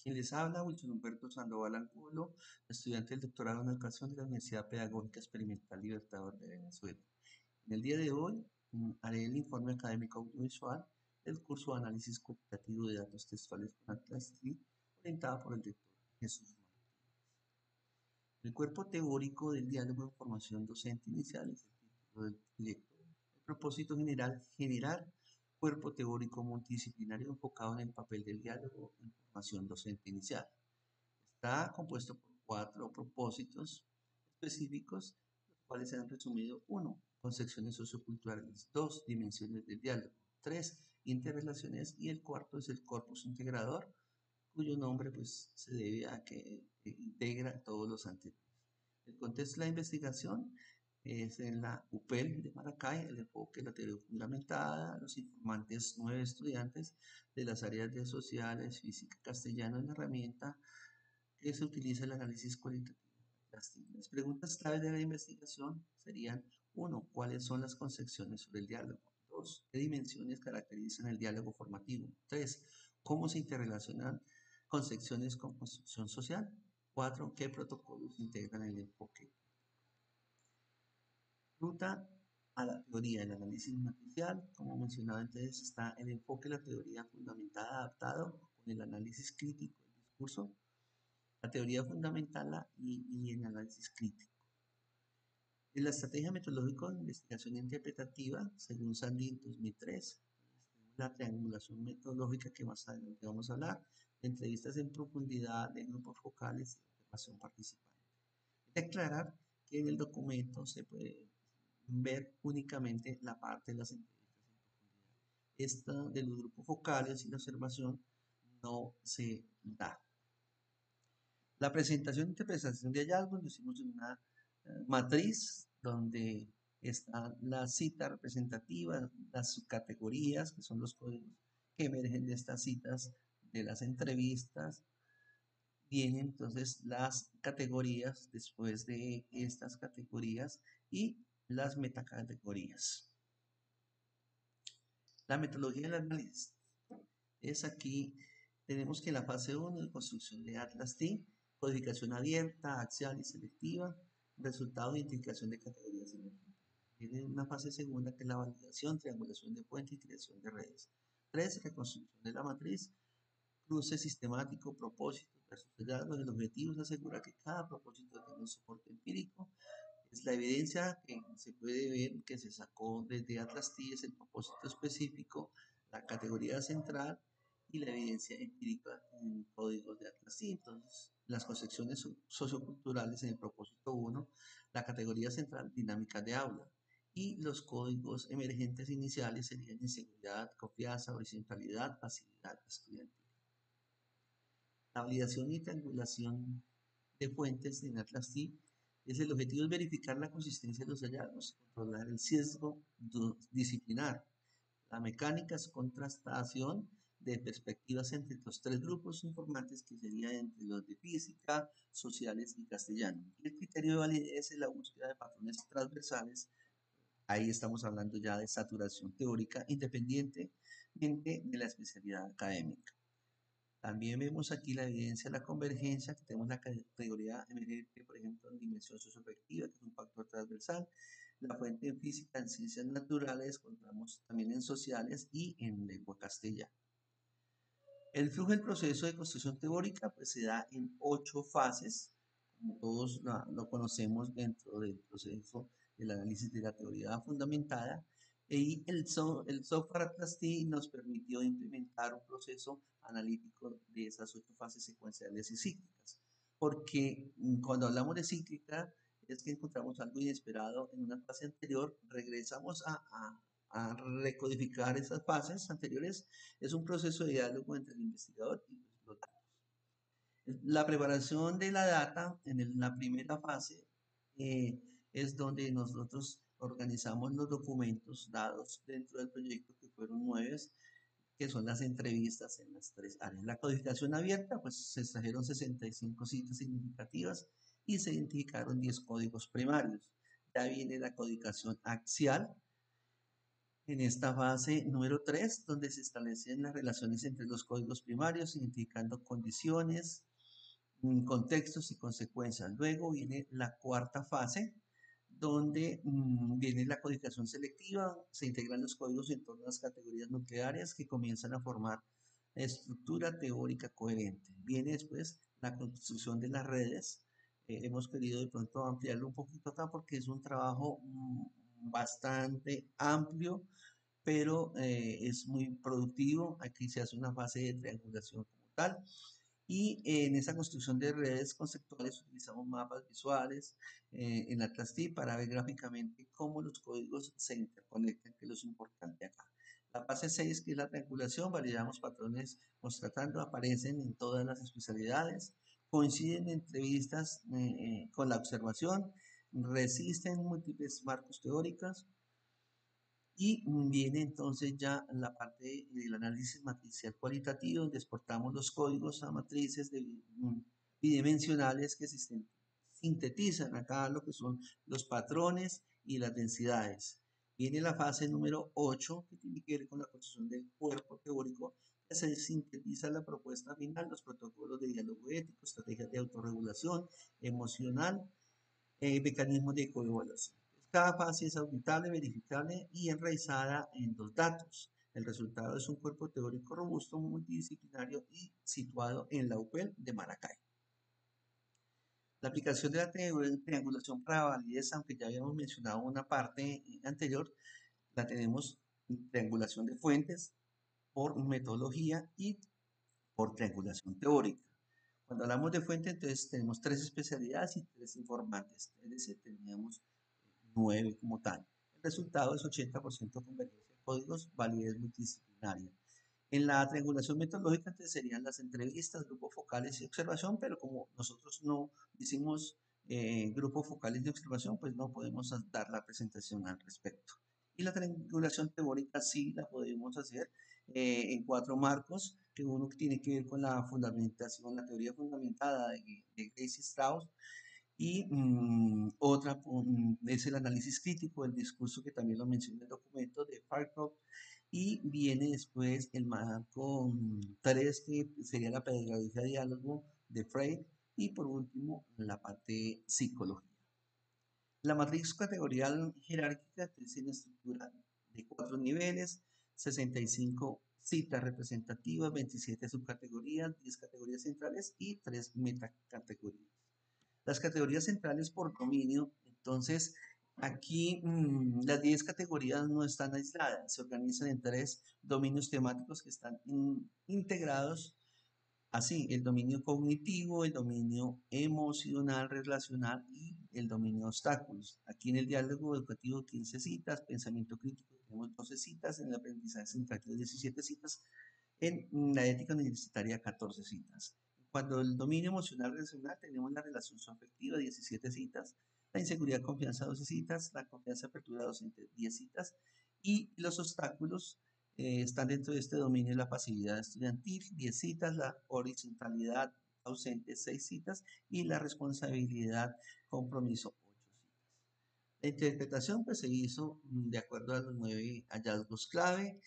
Quien les habla, Wilson Humberto Sandoval Angulo, estudiante del doctorado en educación de la Universidad Pedagógica Experimental Libertador de Venezuela. En el día de hoy haré el informe académico audiovisual del curso de análisis cualitativo de datos textuales con Atlas TRI, orientado por el doctor Jesús Martínez. El cuerpo teórico del diálogo de formación docente inicial es el título del proyecto. El propósito general, generar cuerpo teórico multidisciplinario enfocado en el papel del diálogo en formación docente inicial. Está compuesto por 4 propósitos específicos, los cuales se han resumido: 1. Concepciones socioculturales; 2. Dimensiones del diálogo; 3. Interrelaciones; y el cuarto es el corpus integrador, cuyo nombre pues, se debe a que integra todos los anteriores. El contexto de la investigación es en la UPEL de Maracay, el enfoque de la teoría fundamentada, los informantes 9 estudiantes de las áreas de sociales, física, castellano en la herramienta que se utiliza el análisis cualitativo. Las preguntas clave de la investigación serían: 1. ¿Cuáles son las concepciones sobre el diálogo? 2. ¿Qué dimensiones caracterizan el diálogo formativo? 3. ¿Cómo se interrelacionan concepciones con construcción social? 4. ¿Qué protocolos integran el enfoque? Ruta a la teoría del análisis matricial. Como mencionaba antes, está el enfoque de la teoría fundamentada adaptado con el análisis crítico del discurso, la teoría fundamental y el análisis crítico. En la estrategia metodológica de investigación interpretativa, según Sandin 2003, la triangulación metodológica que más adelante vamos a hablar, de entrevistas en profundidad, de grupos focales y de observación participante. Declarar que en el documento se puede ver únicamente la parte de las entrevistas en profundidad. Esta de los grupos focales y la observación no se da. La presentación e interpretación de hallazgos lo hicimos en una matriz donde está la cita representativa, las subcategorías, que son los códigos que emergen de estas citas de las entrevistas. Vienen entonces las categorías después de estas categorías y las metacategorías. La metodología del análisis es aquí. Tenemos que en la fase 1 de construcción de Atlas T, codificación abierta, axial y selectiva, resultado de identificación de categorías emergentes. Viene una fase segunda que es la validación, triangulación de fuentes y creación de redes. 3. Reconstrucción de la matriz, cruce sistemático, propósitos versus hallazgos. El objetivo es asegurar que cada propósito tenga un soporte empírico. Es la evidencia que se puede ver que se sacó desde Atlas T, es el propósito específico, la categoría central y la evidencia empírica en códigos de Atlas T. Entonces, las concepciones socioculturales en el propósito 1, la categoría central, dinámica de aula, y los códigos emergentes iniciales serían inseguridad, confianza, horizontalidad, facilidad estudiantil. La validación y triangulación de fuentes en Atlas T es el objetivo es verificar la consistencia de los hallazgos, controlar el sesgo disciplinar. La mecánica es contrastación de perspectivas entre los 3 grupos informantes, que serían entre los de física, sociales y castellano. Y el criterio de validez es la búsqueda de patrones transversales. Ahí estamos hablando ya de saturación teórica, independientemente de la especialidad académica. También vemos aquí la evidencia de la convergencia, que tenemos la categoría emergente, por ejemplo, en dimensión socioafectiva, que es un factor transversal. La fuente en física, en ciencias naturales, encontramos también en sociales y en lengua castellana. El flujo del proceso de construcción teórica pues, se da en 8 fases, como todos lo conocemos dentro del proceso del análisis de la teoría fundamentada, y el software Atlas T nos permitió implementar un proceso analítico de esas 8 fases secuenciales y cíclicas, porque cuando hablamos de cíclica es que encontramos algo inesperado en una fase anterior, regresamos a recodificar esas fases anteriores. Es un proceso de diálogo entre el investigador y los datos. La preparación de la data en la primera fase es donde nosotros organizamos los documentos dados dentro del proyecto, que fueron 9, que son las entrevistas en las 3 áreas. La codificación abierta, pues se extrajeron 65 citas significativas y se identificaron 10 códigos primarios. Ya viene la codificación axial, En esta fase número 3, donde se establecen las relaciones entre los códigos primarios, identificando condiciones, contextos y consecuencias. Luego viene la cuarta fase, donde viene la codificación selectiva, se integran los códigos en torno a las categorías nucleares que comienzan a formar estructura teórica coherente. Viene después la construcción de las redes. Hemos querido de pronto ampliarlo un poquito acá porque es un trabajo bastante amplio, pero es muy productivo. Aquí se hace una fase de triangulación como tal. Y en esa construcción de redes conceptuales utilizamos mapas visuales en Atlas T para ver gráficamente cómo los códigos se interconectan, que es lo importante acá. La fase 6, que es la triangulación, validamos patrones constatando, aparecen en todas las especialidades, coinciden entrevistas con la observación, resisten múltiples marcos teóricos, y viene entonces ya la parte del análisis matricial cualitativo, donde exportamos los códigos a matrices bidimensionales que sintetizan acá lo que son los patrones y las densidades. Viene la fase número 8, que tiene que ver con la construcción del cuerpo teórico, que se sintetiza la propuesta final, los protocolos de diálogo ético, estrategias de autorregulación emocional, mecanismos de coevaluación. Cada fase es auditable, verificable y enraizada en los datos. El resultado es un cuerpo teórico robusto, multidisciplinario y situado en la UPEL de Maracay. La aplicación de la triangulación para validez, aunque ya habíamos mencionado una parte anterior, la tenemos en triangulación de fuentes por metodología y por triangulación teórica. Cuando hablamos de fuente, entonces tenemos 3 especialidades y 3 informantes, es decir, teníamos 9 como tal. El resultado es 80% convergencia de códigos, validez multidisciplinaria. En la triangulación metodológica entonces serían las entrevistas, grupos focales y observación, pero como nosotros no hicimos grupos focales de observación, pues no podemos dar la presentación al respecto. Y la triangulación teórica sí la podemos hacer en 4 marcos, que uno tiene que ver con la fundamentación, la teoría fundamentada de Gracie Strauss, y otra es el análisis crítico del discurso, que también lo menciona el documento de Farcroft, y viene después el marco 3, que sería la pedagogía de diálogo de Freud, y por último la parte psicológica. La matriz categorial jerárquica es una estructura de 4 niveles, 65 citas representativas, 27 subcategorías, 10 categorías centrales y 3 metacategorías. Las categorías centrales por dominio, entonces aquí las 10 categorías no están aisladas, se organizan en 3 dominios temáticos que están integrados así: el dominio cognitivo, el dominio emocional, relacional y el dominio obstáculos. Aquí en el diálogo educativo 15 citas, pensamiento crítico tenemos 12 citas, en el aprendizaje interactivo 17 citas, en la ética universitaria 14 citas. Cuando el dominio emocional relacional tenemos la relación afectiva 17 citas, la inseguridad confianza 12 citas, la confianza apertura docente 10 citas, y los obstáculos están dentro de este dominio: la pasividad estudiantil 10 citas, la horizontalidad ausente 6 citas y la responsabilidad compromiso 8 citas. La interpretación pues se hizo de acuerdo a los 9 hallazgos clave,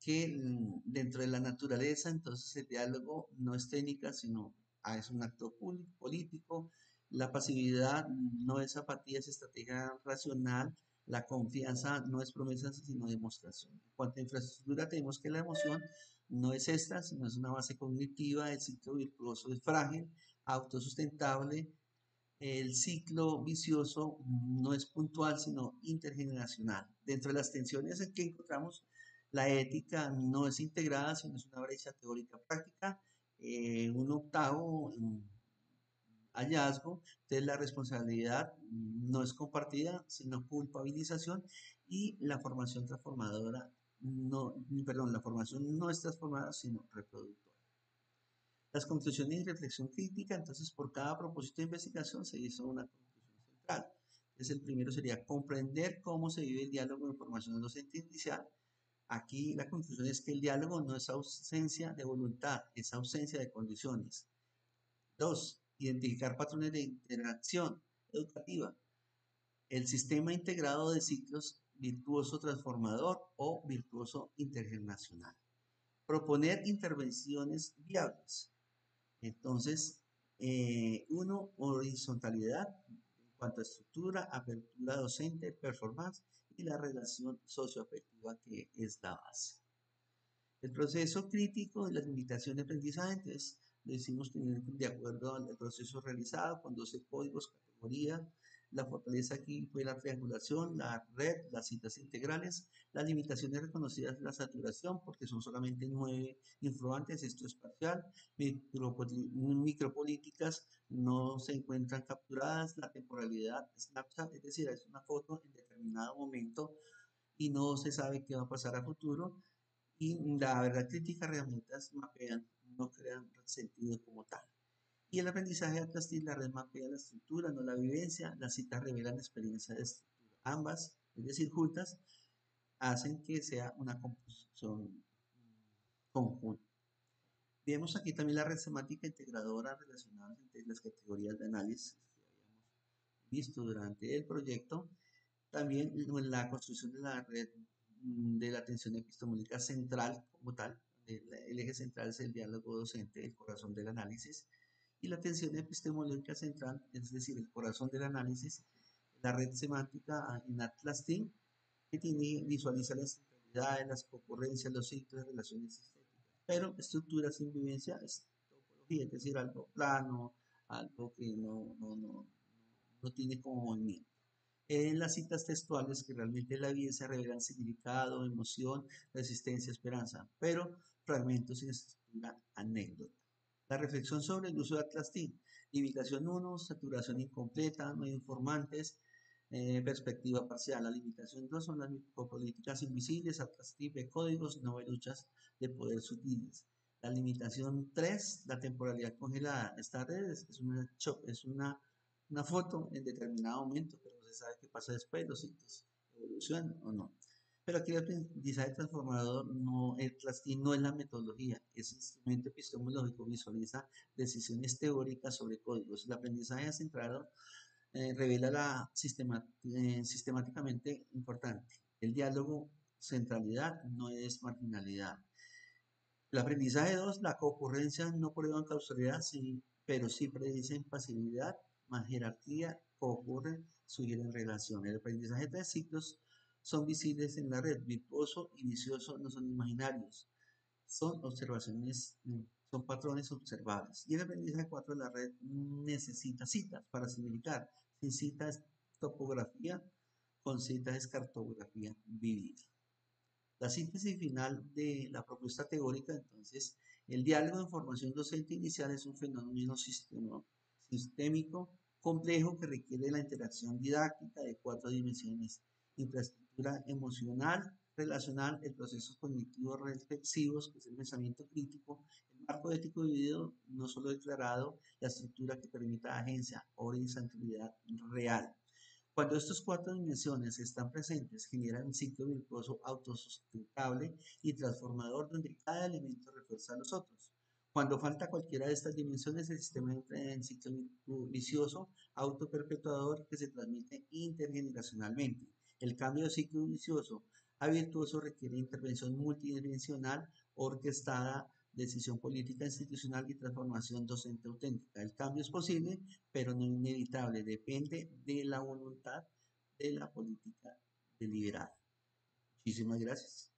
que dentro de la naturaleza, entonces el diálogo no es técnica, sino es un acto político. La pasividad no es apatía, es estrategia racional. La confianza no es promesa, sino demostración. En cuanto a infraestructura, tenemos que la emoción no es esta, sino es una base cognitiva. El ciclo virtuoso es frágil, autosustentable. El ciclo vicioso no es puntual, sino intergeneracional. Dentro de las tensiones en que encontramos, la ética no es integrada, sino es una brecha teórica práctica. Un octavo hallazgo de la responsabilidad no es compartida, sino culpabilización. Y la formación transformadora, no, perdón, la formación no es transformada, sino reproductora. Las conclusiones y reflexión crítica, entonces por cada propósito de investigación se hizo una conclusión central. Entonces el primero sería comprender cómo se vive el diálogo de información docente inicial. Aquí la conclusión es que el diálogo no es ausencia de voluntad, es ausencia de condiciones. 2. Identificar patrones de interacción educativa. El sistema integrado de ciclos virtuoso transformador o virtuoso intergeneracional. Proponer intervenciones viables. Entonces, uno, horizontalidad en cuanto a estructura, apertura docente, performance y la relación socioafectiva que es la base. El proceso crítico de las limitaciones de aprendizaje, entonces lo hicimos de acuerdo al proceso realizado con 12 códigos, categorías. La fortaleza aquí fue la triangulación, la red, las citas integrales. Las limitaciones reconocidas, la saturación, porque son solamente 9 influantes, esto es parcial. Micropolíticas no se encuentran capturadas. La temporalidad, snapshot, es decir, es una foto en determinado momento y no se sabe qué va a pasar a futuro. Y la verdad crítica herramientas mapean, no crean sentido como tal. Y el aprendizaje de Atlas la red mapea la estructura, no la vivencia, las citas revelan experiencia de estructura. Ambas, es decir, juntas, hacen que sea una composición conjunta. Vemos aquí también la red semántica integradora relacionada entre las categorías de análisis que habíamos visto durante el proyecto. También la construcción de la red de la atención epistemológica central como tal. El eje central es el diálogo docente, el corazón del análisis. Y la atención epistemológica central, es decir, el corazón del análisis, la red semántica en Atlas Team, que visualiza las centralidades, las concurrencias, los ciclos de relaciones estéticas. Pero estructura sin vivencia es topología, es decir, algo plano, algo que no tiene como movimiento. En las citas textuales que realmente la evidencia revelan significado, emoción, resistencia, esperanza, pero fragmentos sin estructura, anécdota. La reflexión sobre el uso de Atlas Team. Limitación 1, saturación incompleta, no informantes, perspectiva parcial. La limitación 2 son las micropolíticas invisibles, Atlas Team de códigos, no luchas de poder sutiles. La limitación 3, la temporalidad congelada. Esta red es una foto en determinado momento, pero no se sabe qué pasa después, los sitios evolucionan o no. Pero aquí el aprendizaje transformador, el CLASTI no es la metodología, es un instrumento epistemológico, visualiza decisiones teóricas sobre códigos. El aprendizaje centrado revela sistemáticamente importante. El diálogo, centralidad, no es marginalidad. El aprendizaje 2, la concurrencia no prueban causalidad, sí, pero sí predicen pasividad, más jerarquía, concurren, sugieren relación. El aprendizaje 3 ciclos son visibles en la red, virtuoso y vicioso no son imaginarios, son observaciones, son patrones observables. Y el aprendizaje 4, la red necesita citas para significar. Sin citas, topografía, con citas es cartografía vivida. La síntesis final de la propuesta teórica, entonces, el diálogo de información docente inicial es un fenómeno sistémico complejo que requiere la interacción didáctica de 4 dimensiones: infraestructura emocional, relacional, el proceso cognitivo reflexivos, que es el pensamiento crítico, el marco ético dividido, no solo declarado, la estructura que permita agencia, horizontalidad real. Cuando estas 4 dimensiones están presentes, generan un ciclo virtuoso autosustentable y transformador donde cada elemento refuerza a los otros. Cuando falta cualquiera de estas dimensiones, el sistema entra en ciclo vicioso, autoperpetuador que se transmite intergeneracionalmente. El cambio de ciclo vicioso a virtuoso requiere intervención multidimensional, orquestada, decisión política institucional y transformación docente auténtica. El cambio es posible, pero no inevitable, depende de la voluntad de la política deliberada. Muchísimas gracias.